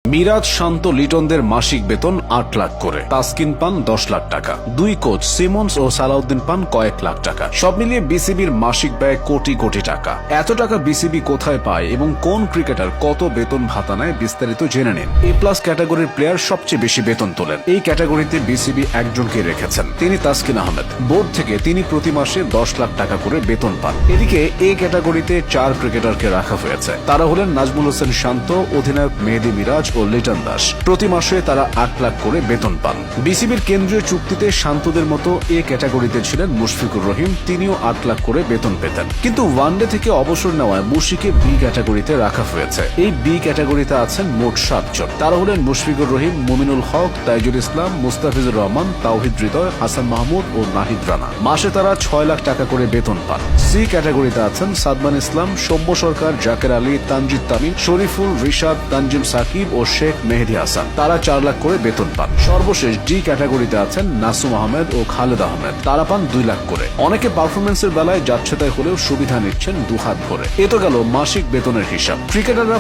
মিরাজ, শান্ত, লিটনদের মাসিক বেতন ৮ লাখ করে। তাসকিন পান ১০ লাখ টাকা। দুই কোচ সিমন্স ও সালাউদ্দিন পান কয়েক লাখ টাকা। সব মিলিয়ে বিসিবির মাসিক ব্যয় কোটি কোটি টাকা। এত টাকা বিসিবি কোথায় পায় এবং কোন ক্রিকেটার কত বেতন ভাতা নেয় বিস্তারিত জেনে নিন। এ প্লাস ক্যাটাগরির প্লেয়ার সবচেয়ে বেশি বেতন তোলেন। এই ক্যাটাগরিতে বিসিবি একজনকে রেখেছেন, তিনি তাসকিন আহমেদ। বোর্ড থেকে তিনি প্রতি মাসে ১০ লাখ টাকা করে বেতন পান। এদিকে এ ক্যাটাগরিতে ৪ ক্রিকেটারকে রাখা হয়েছে। তারা হলেন নাজমুল হোসেন শান্ত, অধিনায়ক মেহেদী মিরাজ ও লিটন দাস। প্রতি মাসে তারা ৮ লাখ করে বেতন পান। বিসিবির কেন্দ্রীয় চুক্তিতে শান্তদের মতো এ ক্যাটাগরিতে ছিলেন মুশফিকুর রহিম, তিনিও ৮ লাখ করে বেতন পেতেন। কিন্তু ওয়ানডে থেকে অবসর নেওয়ায় মুশিকে বি ক্যাটাগরিতে রাখা হয়েছে। এই বি ক্যাটাগরিতে আছেন মোট ৭ জন। তারা হলেন মুশফিকুর রহিম, মুমিনুল হক, তাইজুল ইসলাম, মুস্তাফিজুর রহমান, তাওহিদ হৃদয়, হাসান মাহমুদ ও নাহিদ রানা। মাসে তারা ৬ লাখ টাকা করে বেতন পান। সি ক্যাটাগরিতে আছেন সাদমান ইসলাম, সৌম্য সরকার, জাকের আলী, তানজিদ তামিম, শরীফুল, রিশাদ, তানজিম সাকিব ও শেখ মেহেদী হাসান। তারা ৪ লাখ করে বেতন পান। সর্বশেষ ডি ক্যাটাগরিতে আছেন নাসুম আহমেদ ও খালেদ আহমেদ। তারা পান ২ লাখ করে। অনেকে পারফরমেন্সের বেলায় যাচ্ছেতাই হলেও সুবিধা নিচ্ছেন দুহাত ভরে। এ তো গেল মাসিক বেতনের হিসাব। ক্রিকেটাররা